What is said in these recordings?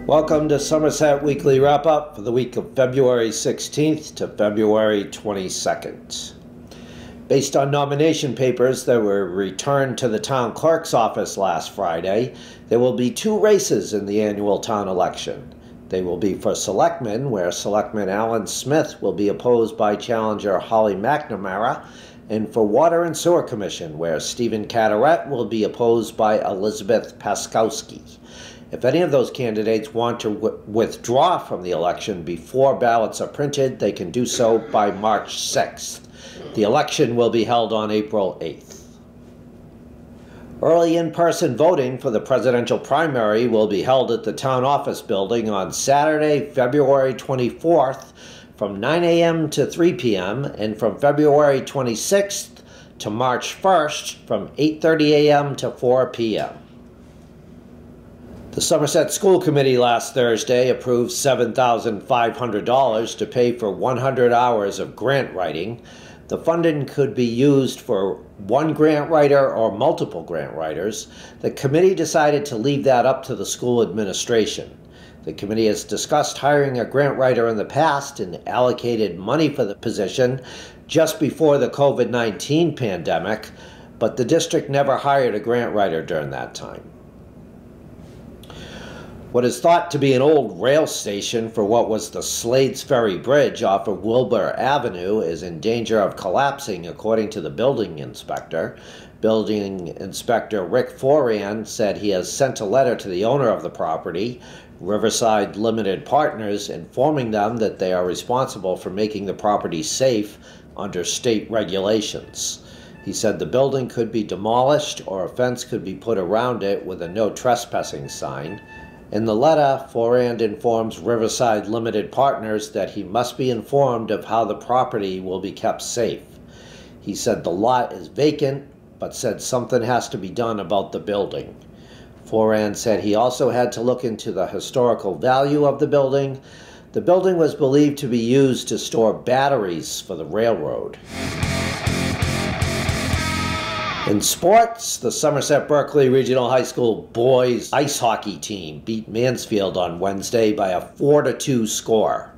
Welcome to Somerset Weekly Wrap-Up for the week of February 16th to February 22nd. Based on nomination papers that were returned to the town clerk's office last Friday, there will be two races in the annual town election. They will be for Selectmen, where Selectman Alan Smith will be opposed by challenger Holly McNamara, and for Water and Sewer Commission, where Stephen Carteret will be opposed by Elizabeth Paskowski. If any of those candidates want to withdraw from the election before ballots are printed, they can do so by March 6th. The election will be held on April 8th. Early in-person voting for the presidential primary will be held at the town office building on Saturday, February 24th from 9 a.m. to 3 p.m. and from February 26th to March 1st from 8:30 a.m. to 4 p.m. The Somerset School Committee last Thursday approved $7,500 to pay for 100 hours of grant writing. The funding could be used for one grant writer or multiple grant writers. The committee decided to leave that up to the school administration. The committee has discussed hiring a grant writer in the past and allocated money for the position just before the COVID-19 pandemic, but the district never hired a grant writer during that time. What is thought to be an old rail station for what was the Slades Ferry Bridge off of Wilbur Avenue is in danger of collapsing, according to the building inspector. Building Inspector Rick Foran said he has sent a letter to the owner of the property, Riverside Limited Partners, informing them that they are responsible for making the property safe under state regulations. He said the building could be demolished or a fence could be put around it with a no trespassing sign. In the letter, Foran informs Riverside Limited Partners that he must be informed of how the property will be kept safe. He said the lot is vacant, but said something has to be done about the building. Foran said he also had to look into the historical value of the building. The building was believed to be used to store batteries for the railroad. In sports, the Somerset Berkeley Regional High School boys ice hockey team beat Mansfield on Wednesday by a 4-2 score.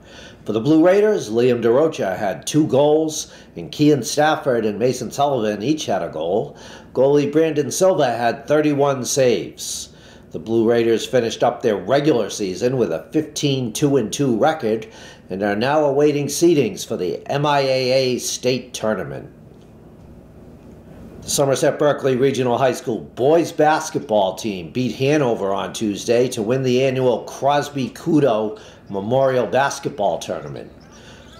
For the Blue Raiders, Liam DeRocha had 2 goals, and Kean Stafford and Mason Sullivan each had a goal. Goalie Brandon Silva had 31 saves. The Blue Raiders finished up their regular season with a 15-2-2 record and are now awaiting seedings for the MIAA state tournament. The Somerset Berkeley Regional High School boys basketball team beat Hanover on Tuesday to win the annual Crosby Kudo Memorial Basketball Tournament.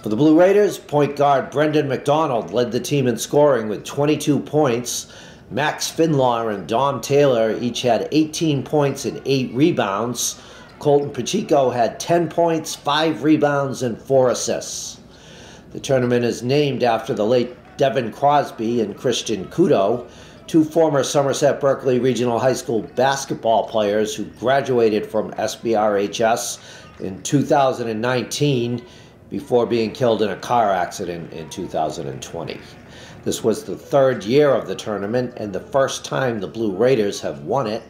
For the Blue Raiders, point guard Brendan McDonald led the team in scoring with 22 points. Max Finlaw and Dom Taylor each had 18 points and 8 rebounds. Colton Pacheco had 10 points, 5 rebounds, and 4 assists. The tournament is named after the late Devin Crosby and Christian Kudo, 2 former Somerset Berkeley Regional High School basketball players who graduated from SBRHS in 2019 before being killed in a car accident in 2020. This was the 3rd year of the tournament and the first time the Blue Raiders have won it.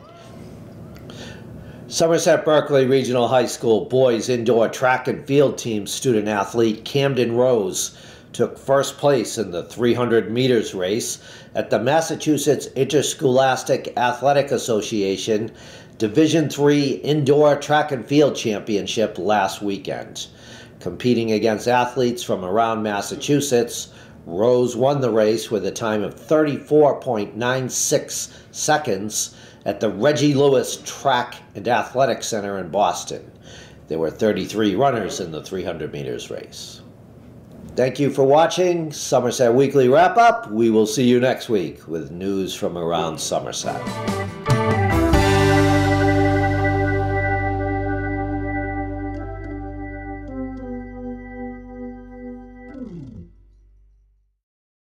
Somerset Berkeley Regional High School boys indoor track and field team student athlete Camden Rose took first place in the 300 meters race at the Massachusetts Interscholastic Athletic Association Division III Indoor Track and Field Championship last weekend. Competing against athletes from around Massachusetts, Rose won the race with a time of 34.96 seconds at the Reggie Lewis Track and Athletic Center in Boston. There were 33 runners in the 300 meters race. Thank you for watching Somerset Weekly Wrap-Up. We will see you next week with news from around Somerset.